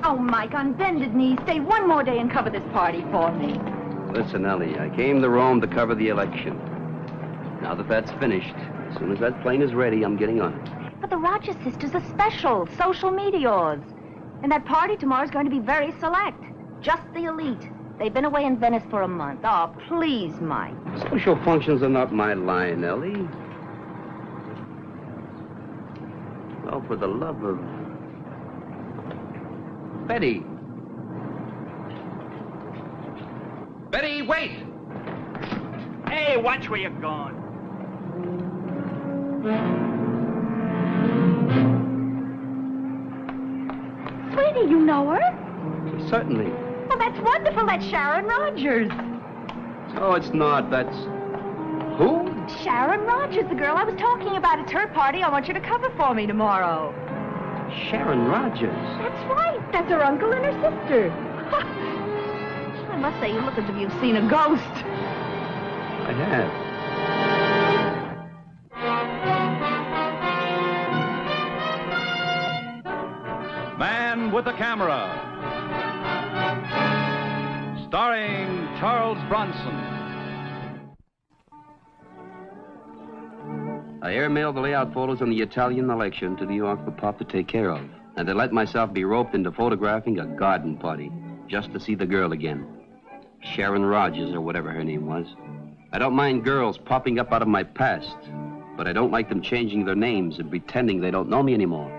Oh, Mike, on bended knees, stay one more day and cover this party for me. Listen, Ellie, I came to Rome to cover the election. Now that that's finished, as soon as that plane is ready, I'm getting on it. But the Rogers sisters are special, social meteors. And that party tomorrow is going to be very select. Just the elite. They've been away in Venice for a month. Oh, please, Mike. Social functions are not my line, Ellie. Well, for the love of... Betty! Betty, wait! Hey, watch where you're going. Sweetie, you know her? Certainly. Well, that's wonderful. That's Sharon Rogers. Oh, it's not. That's... Who? Sharon Rogers, the girl I was talking about. It's her party. I want you to cover for me tomorrow. Sharon Rogers. That's right. That's her uncle and her sister. I must say, you look as if you've seen a ghost. I have. Man with a Camera, starring Charles Bronson. I airmailed the layout photos on the Italian election to New York for Pop to take care of. And I let myself be roped into photographing a garden party, just to see the girl again. Sharon Rogers, or whatever her name was. I don't mind girls popping up out of my past, but I don't like them changing their names and pretending they don't know me anymore.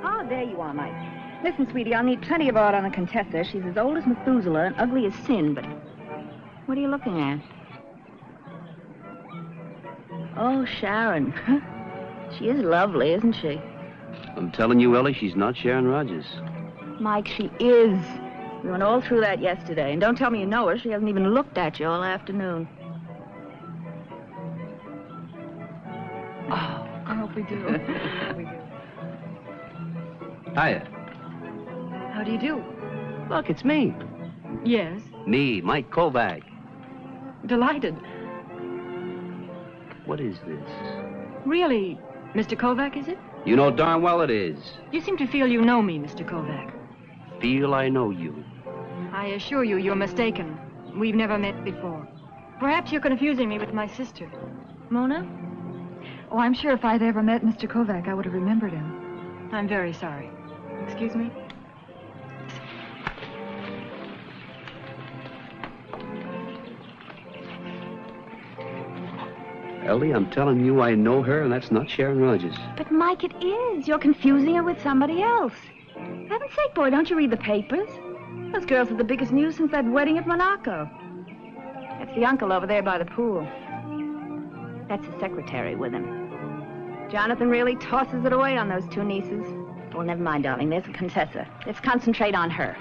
Oh, there you are, Mike. Listen, sweetie, I'll need plenty of art on the Contessa. She's as old as Methuselah and ugly as sin, but... What are you looking at? Oh, Sharon. She is lovely, isn't she? I'm telling you, Ellie, she's not Sharon Rogers. Mike, she is. We went all through that yesterday. And don't tell me you know her. She hasn't even looked at you all afternoon. Oh, I hope we do. We do. Hiya. How do you do? Look, it's me. Yes. Me, Mike Kovac. Delighted. What is this? Really, Mr. Kovac, is it? You know darn well it is. You seem to feel you know me, Mr. Kovac. Feel I know you. I assure you, you're mistaken. We've never met before. Perhaps you're confusing me with my sister. Mona? Oh, I'm sure if I'd ever met Mr. Kovac, I would have remembered him. I'm very sorry. Excuse me? Ellie, I'm telling you I know her, and that's not Sharon Rogers. But, Mike, it is. You're confusing her with somebody else. For heaven's sake, boy, don't you read the papers? Those girls are the biggest news since that wedding at Monaco. That's the uncle over there by the pool. That's his secretary with him. Jonathan really tosses it away on those two nieces. Well, never mind, darling. There's the Contessa. Let's concentrate on her.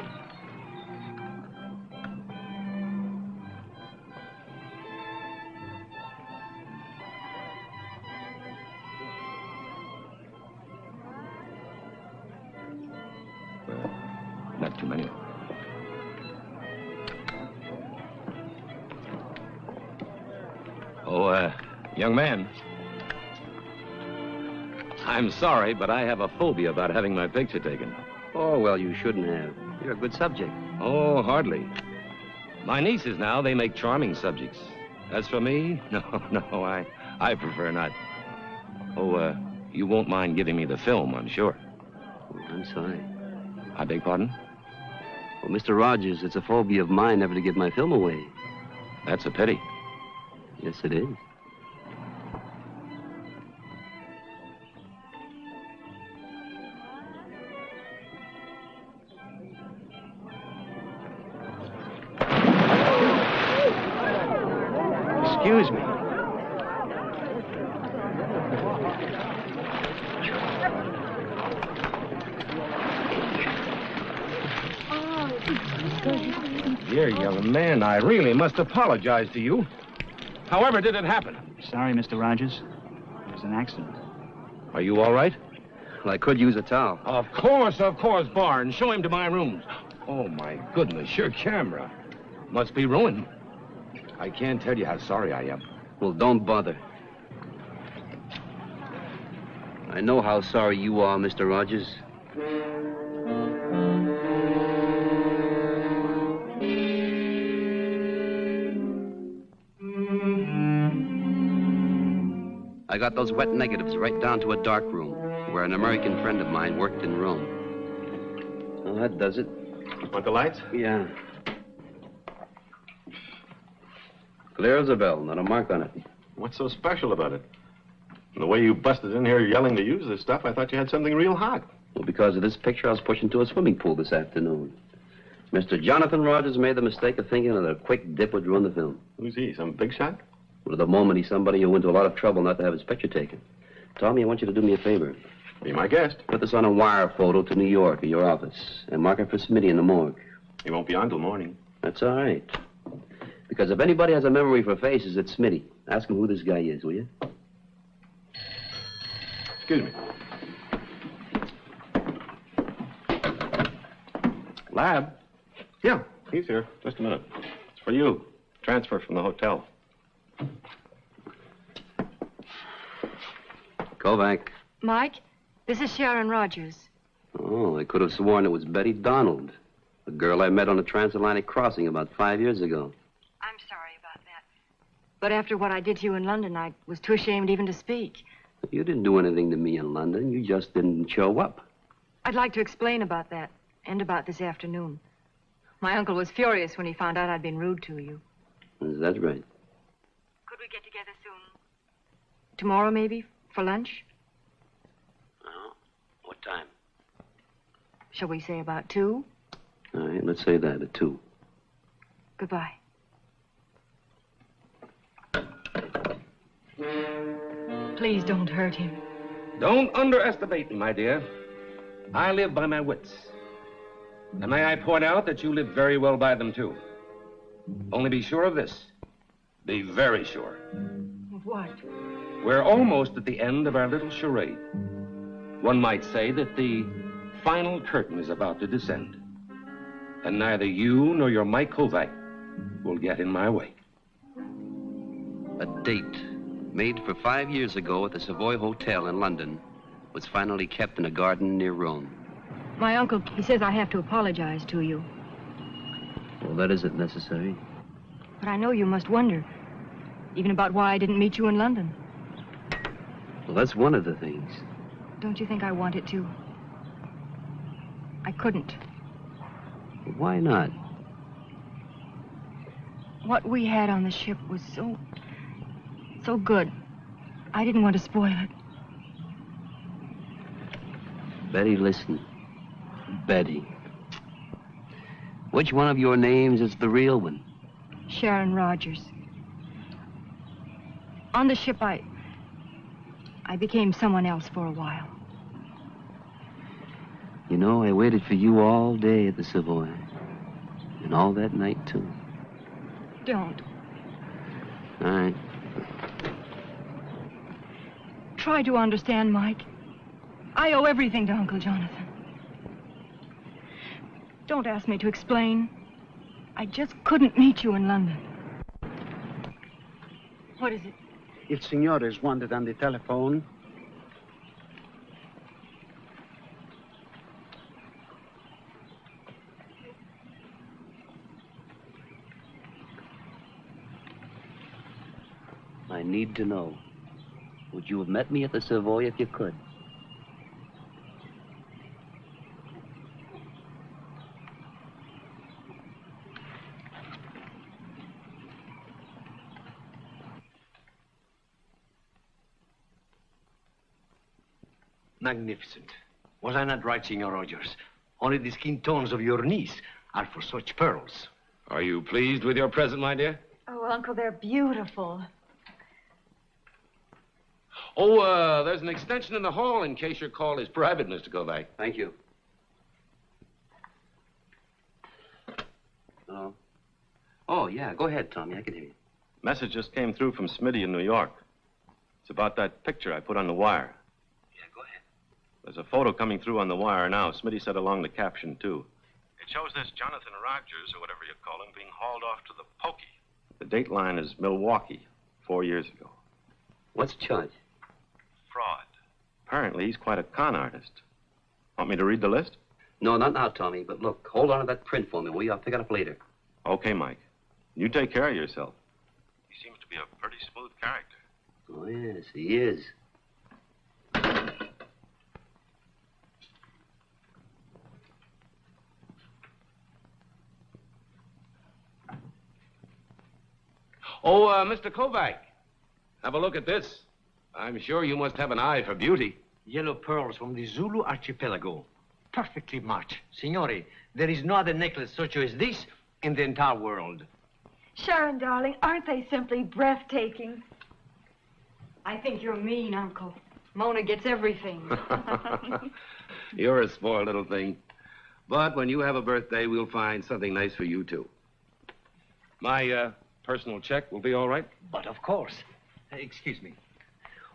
Not too many. Oh, young man. I'm sorry, but I have a phobia about having my picture taken. Oh, well, you shouldn't have. You're a good subject. Oh, hardly. My nieces now, they make charming subjects. As for me, no, I prefer not. Oh, you won't mind giving me the film, I'm sure. Oh, I'm sorry. I beg pardon? Well, Mr. Rogers, it's a phobia of mine never to give my film away. That's a pity. Yes, it is. Excuse me. Dear young man, I really must apologize to you. However did it happen? Sorry, Mr. Rogers. It was an accident. Are you all right? Well, I could use a towel. Of course, Barnes. Show him to my rooms. Oh, my goodness, your camera must be ruined. I can't tell you how sorry I am. Well, don't bother. I know how sorry you are, Mr. Rogers. I got those wet negatives right down to a dark room where an American friend of mine worked in Rome. Well, that does it. Want the lights? Yeah. Clear as a bell, not a mark on it. What's so special about it? And the way you busted in here yelling to use this stuff, I thought you had something real hot. Well, because of this picture, I was pushed into a swimming pool this afternoon. Mr. Jonathan Rogers made the mistake of thinking that a quick dip would ruin the film. Who's he, some big shot? Well, at the moment, he's somebody who went to a lot of trouble not to have his picture taken. Tommy, I want you to do me a favor. Be my guest. Put this on a wire photo to New York at your office and mark it for Smitty in the morgue. He won't be on till morning. That's all right. Because if anybody has a memory for faces, it's Smitty. Ask him who this guy is, will you? Excuse me. Lab? Yeah, he's here. Just a minute. It's for you. Transfer from the hotel. Kovac. Mike, this is Sharon Rogers. Oh, I could have sworn it was Betty Donald, the girl I met on the transatlantic crossing about 5 years ago. I'm sorry about that. But after what I did to you in London, I was too ashamed even to speak. You didn't do anything to me in London. You just didn't show up. I'd like to explain about that, and about this afternoon. My uncle was furious when he found out I'd been rude to you. That's right. Could we get together soon? Tomorrow, maybe, for lunch? Oh, what time? Shall we say about 2? All right, let's say that at 2. Goodbye. Please don't hurt him. Don't underestimate me, my dear. I live by my wits. And may I point out that you live very well by them, too. Only be sure of this. Be very sure. Of what? We're almost at the end of our little charade. One might say that the final curtain is about to descend. And neither you nor your Mike Kovac will get in my way. A date made for 5 years ago at the Savoy Hotel in London was finally kept in a garden near Rome. My uncle, he says I have to apologize to you. Well, that isn't necessary. But I know you must wonder, even about why I didn't meet you in London. Well, that's one of the things. Don't you think I wanted to? I couldn't. Why not? What we had on the ship was so good. I didn't want to spoil it. Betty, listen. Betty. Which one of your names is the real one? Sharon Rogers. On the ship, I became someone else for a while. You know, I waited for you all day at the Savoy. And all that night, too. Don't. All right. Try to understand, Mike. I owe everything to Uncle Jonathan. Don't ask me to explain. I just couldn't meet you in London. What is it? Il signore is wanted on the telephone. I need to know. Would you have met me at the Savoy if you could? Magnificent. Was I not right, Signor Rogers? Only the skin tones of your niece are for such pearls. Are you pleased with your present, my dear? Oh, Uncle, they're beautiful. Oh, there's an extension in the hall in case your call is private, Mr. Kovac. Thank you. Hello? Oh, yeah, go ahead, Tommy. I can hear you. Message just came through from Smitty in New York. It's about that picture I put on the wire. Yeah, go ahead. There's a photo coming through on the wire now. Smitty said along the caption, too. It shows this Jonathan Rogers, or whatever you call him, being hauled off to the pokey. The date line is Milwaukee, 4 years ago. What's the charge? Fraud. Apparently, he's quite a con artist. Want me to read the list? No, not now, Tommy. But look, hold on to that print for me, will you? I'll pick it up later. Okay, Mike. You take care of yourself. He seems to be a pretty smooth character. Oh, yes, he is. Oh, Mr. Kovac, have a look at this. I'm sure you must have an eye for beauty. Yellow pearls from the Zulu archipelago. Perfectly matched. Signore, there is no other necklace such as this in the entire world. Sharon, darling, aren't they simply breathtaking? I think you're mean, Uncle. Mona gets everything. You're a spoiled little thing. But when you have a birthday, we'll find something nice for you, too. My, personal check will be all right? But of course. Excuse me.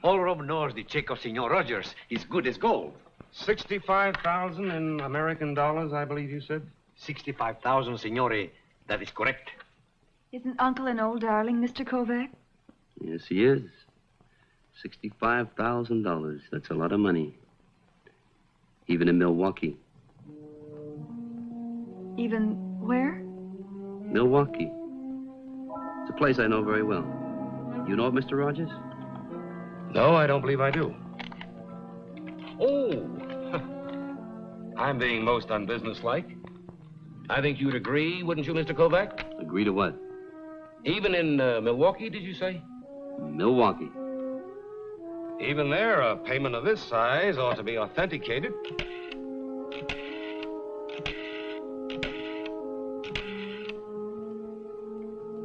All Rome knows the check of Senor Rogers is good as gold. 65,000 in American dollars, I believe you said? 65,000, Signore. That is correct. Isn't Uncle an old darling, Mr. Kovac? Yes, he is. $65,000. That's a lot of money. Even in Milwaukee. Even where? Milwaukee. It's a place I know very well. You know of Mr. Rogers? No, I don't believe I do. Oh! I'm being most unbusinesslike. I think you'd agree, wouldn't you, Mr. Kovac? Agree to what? Even in Milwaukee, did you say? Milwaukee. Even there, a payment of this size ought to be authenticated.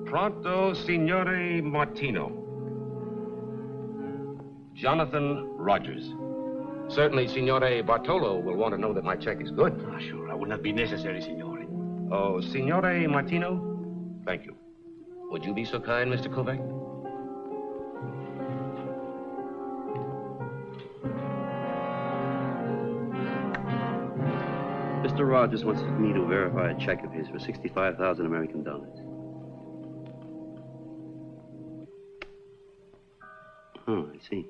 Pronto, Signore Martino. Jonathan Rogers. Certainly, Signore Bartolo will want to know that my check is good. Ah, sure. That would not be necessary, Signore. Oh, Signore Martino? Thank you. Would you be so kind, Mr. Kovac? Mr. Rogers wants me to verify a check of his for 65,000 American dollars. Oh, I see.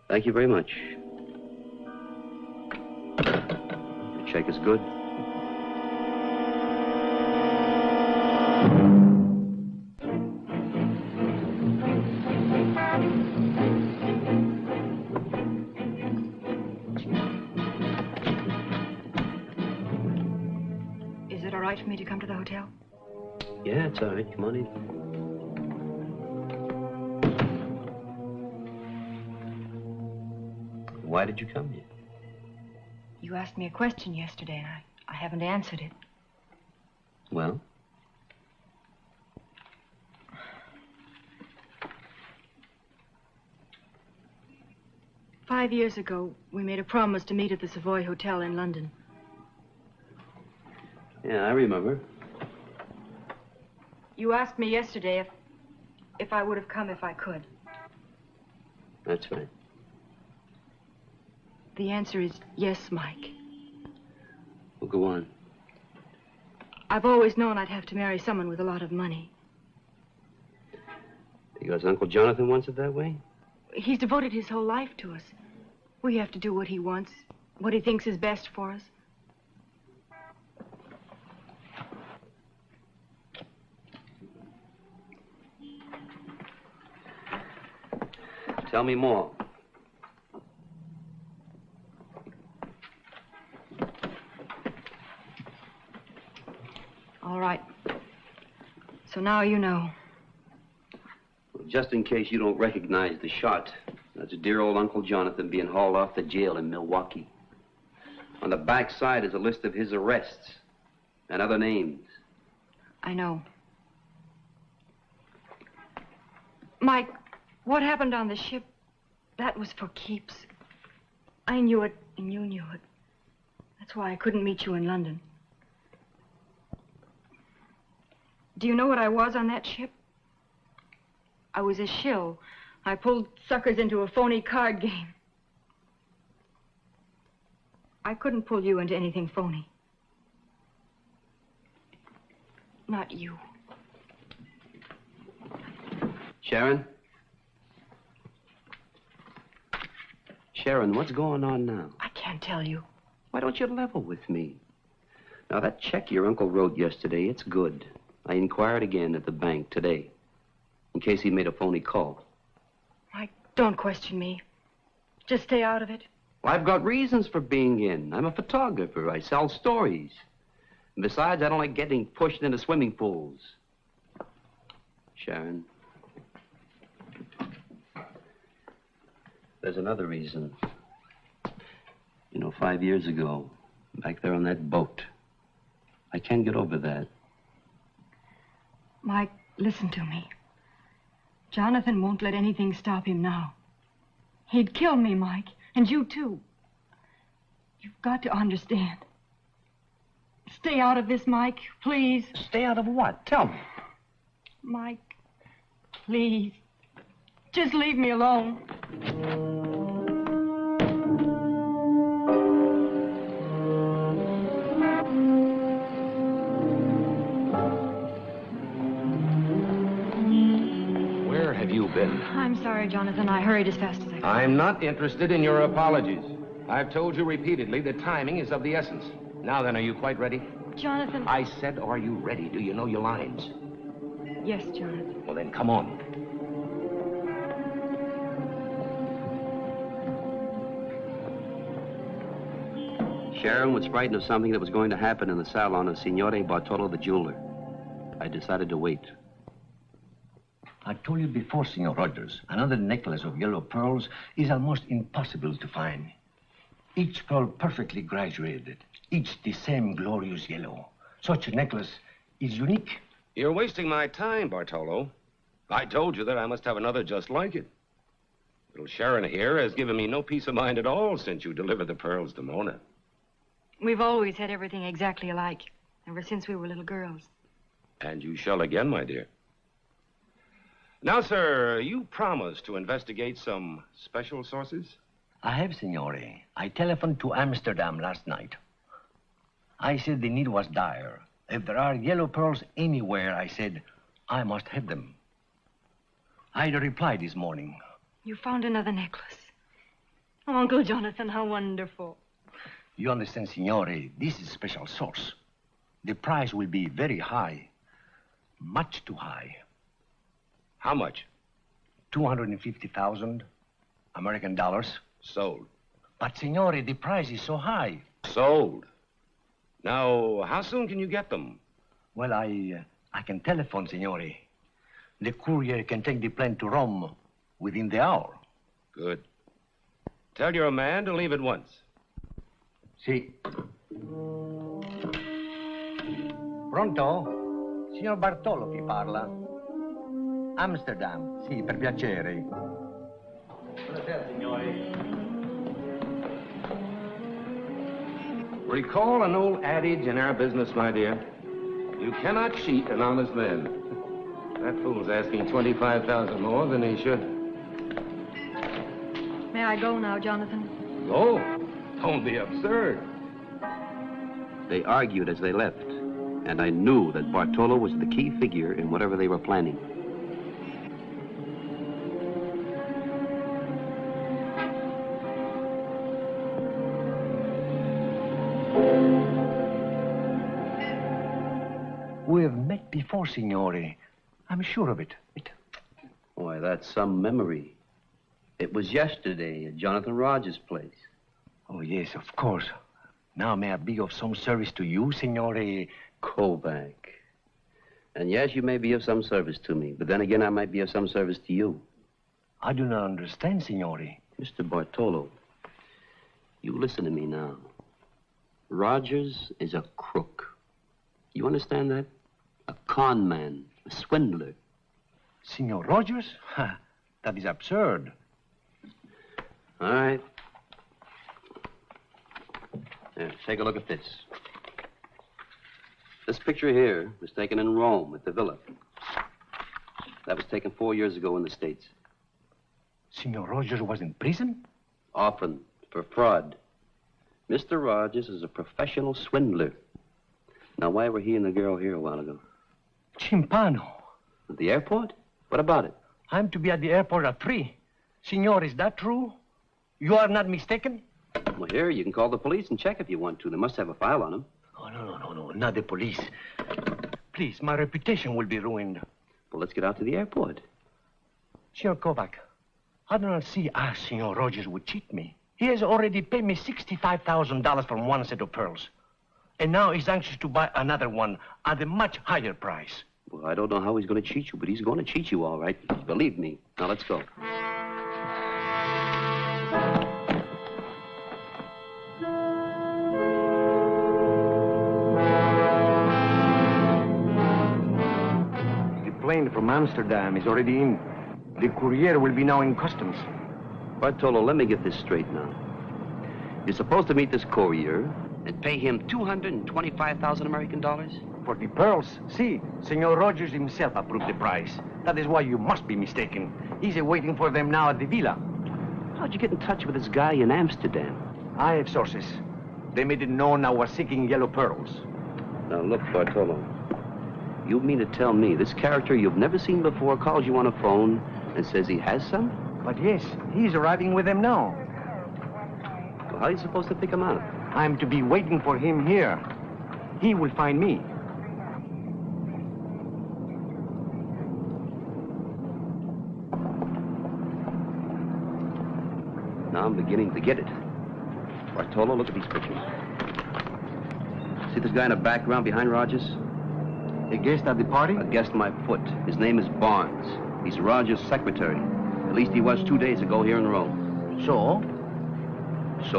Thank you very much. Your check is good. Is it all right for me to come to the hotel? Yeah, it's all right. Come on in. Why did you come here? You asked me a question yesterday, and I haven't answered it. Well? "5 years ago, we made a promise to meet at the Savoy Hotel in London. Yeah, I remember. You asked me yesterday if I would have come if I could. That's right. The answer is yes, Mike. Well, go on. I've always known I'd have to marry someone with a lot of money. Because Uncle Jonathan wants it that way? He's devoted his whole life to us. We have to do what he wants, what he thinks is best for us. Tell me more. All right. So now you know. Well, just in case you don't recognize the shot, that's dear old Uncle Jonathan being hauled off to jail in Milwaukee. On the back side is a list of his arrests and other names. I know. Mike, what happened on the ship, that was for keeps. I knew it, and you knew it. That's why I couldn't meet you in London. Do you know what I was on that ship? I was a shill. I pulled suckers into a phony card game. I couldn't pull you into anything phony. Not you. Sharon? Sharon, what's going on now? I can't tell you. Why don't you level with me? Now, that check your uncle wrote yesterday, it's good. I inquired again at the bank today, in case he made a phony call. Mike, don't question me. Just stay out of it. Well, I've got reasons for being in. I'm a photographer. I sell stories. And besides, I don't like getting pushed into swimming pools. Sharon. There's another reason. You know, 5 years ago, back there on that boat, I can't get over that. Mike, listen to me. Jonathan won't let anything stop him now. He'd kill me, Mike, and you too. You've got to understand. Stay out of this, Mike, please. Stay out of what? Tell me. Mike, please. Just leave me alone. Where have you been? I'm sorry, Jonathan. I hurried as fast as I could. I'm not interested in your apologies. I've told you repeatedly that timing is of the essence. Now then, are you quite ready? Jonathan. I said, are you ready? Do you know your lines? Yes, Jonathan. Well, then, come on. Sharon was frightened of something that was going to happen in the salon of Signore Bartolo the jeweler. I decided to wait. I told you before, Senor Rogers, another necklace of yellow pearls is almost impossible to find. Each pearl perfectly graduated, each the same glorious yellow. Such a necklace is unique. You're wasting my time, Bartolo. I told you that I must have another just like it. Little Sharon here has given me no peace of mind at all since you delivered the pearls to Mona. We've always had everything exactly alike, ever since we were little girls. And you shall again, my dear. Now, sir, you promised to investigate some special sources? I have, Signore. I telephoned to Amsterdam last night. I said the need was dire. If there are yellow pearls anywhere, I said, I must have them. I had a reply this morning. You found another necklace. Oh, Uncle Jonathan, how wonderful. You understand, Signore, this is a special source. The price will be very high. Much too high. How much? 250,000 American dollars. Sold. But, Signore, the price is so high. Sold. Now, how soon can you get them? Well, I can telephone, Signore. The courier can take the plane to Rome within the hour. Good. Tell your man to leave at once. Sì. Pronto? Signor Bartolo chi parla? Amsterdam, sì, per piacere. Buonasera, signori. Recall an old adage in our business, my dear. You cannot cheat an honest man. That fool's asking 25,000 more than he should. May I go now, Jonathan? Go? Don't be absurd. They argued as they left, and I knew that Bartolo was the key figure in whatever they were planning. We have met before, Signore. I'm sure of it. Why, that's some memory. It was yesterday at Jonathan Rogers' place. Oh, yes, of course. Now, may I be of some service to you, Signore? Kovac. And yes, you may be of some service to me, but then again, I might be of some service to you. I do not understand, Signore. Mr. Bartolo, you listen to me now. Rogers is a crook. You understand that? A con man, a swindler. Signor Rogers? Ha, that is absurd. All right. Here, take a look at this. This picture here was taken in Rome at the villa. That was taken 4 years ago in the States. Signor Rogers was in prison? Often, for fraud. Mr. Rogers is a professional swindler. Now, why were he and the girl here a while ago? Chimpano. At the airport? What about it? I'm to be at the airport at 3. Signor, is that true? You are not mistaken? Well, here, you can call the police and check if you want to. They must have a file on him. Oh, no, not the police. Please, my reputation will be ruined. Well, let's get out to the airport. Signor Kovac, I do not see how Signor Rogers would cheat me. He has already paid me $65,000 for one set of pearls. And now he's anxious to buy another one at a much higher price. Well, I don't know how he's going to cheat you, but he's going to cheat you all right. Believe me. Now, let's go. The plane from Amsterdam is already in. The courier will be now in customs. Bartolo, let me get this straight now. You're supposed to meet this courier and pay him 225,000 American dollars? For the pearls, see, Senor Rogers himself approved the price. That is why you must be mistaken. He's waiting for them now at the villa. How'd you get in touch with this guy in Amsterdam? I have sources. They made it known I was seeking yellow pearls. Now, look, Bartolo. You mean to tell me this character you've never seen before calls you on a phone and says he has some? But yes, he's arriving with them now. Well, how are you supposed to pick him out? I'm to be waiting for him here. He will find me. Now I'm beginning to get it. Bartolo, look at these pictures. See this guy in the background behind Rogers? A guest at the party? A guest my foot. His name is Barnes. He's Rogers' secretary. At least he was 2 days ago here in Rome. So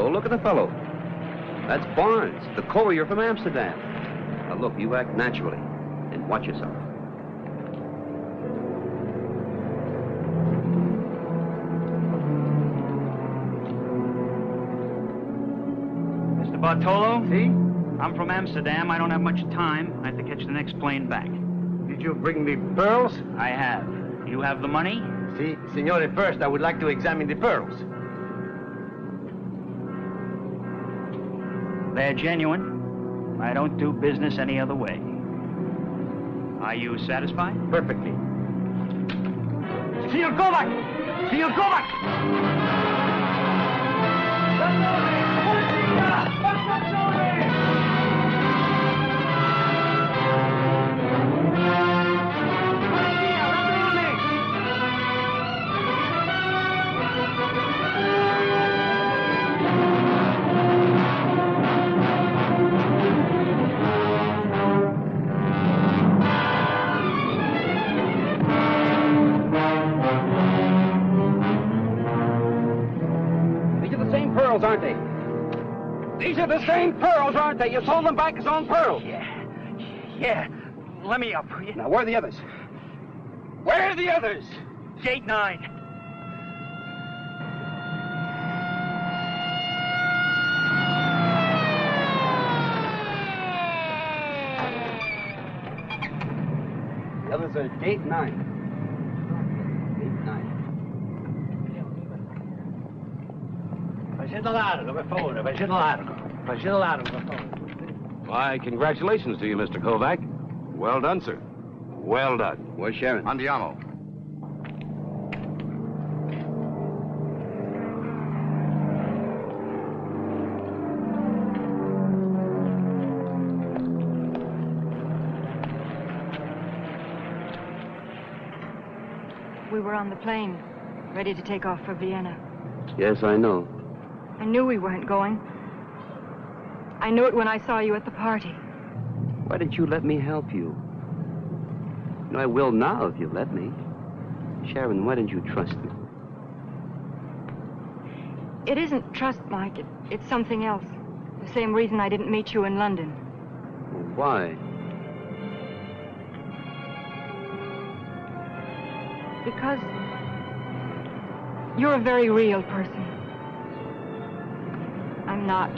look at the fellow. That's Barnes, the courier from Amsterdam. Now look, you act naturally and watch yourself. Mr. Bartolo? See? I'm from Amsterdam. I don't have much time. I have to catch the next plane back. Did you bring the pearls? I have. You have the money? See, Signore, first I would like to examine the pearls. They're genuine. I don't do business any other way. Are you satisfied? Perfectly. Signor Kovac! Signor Kovac! Aren't they? These are the same pearls, aren't they? You sold them back as own pearls. Yeah. Let me up. Now, where are the others? Where are the others? Gate 9. The others are gate 9. Why, congratulations to you, Mr. Kovac. Well done, sir. Well done. Where's Sharon? Andiamo. We were on the plane, ready to take off for Vienna. Yes, I know. I knew we weren't going. I knew it when I saw you at the party. Why didn't you let me help you? You know, I will now if you let me. Sharon, why didn't you trust me? It isn't trust, Mike. It's something else. The same reason I didn't meet you in London. Why? Because you're a very real person. I'm not.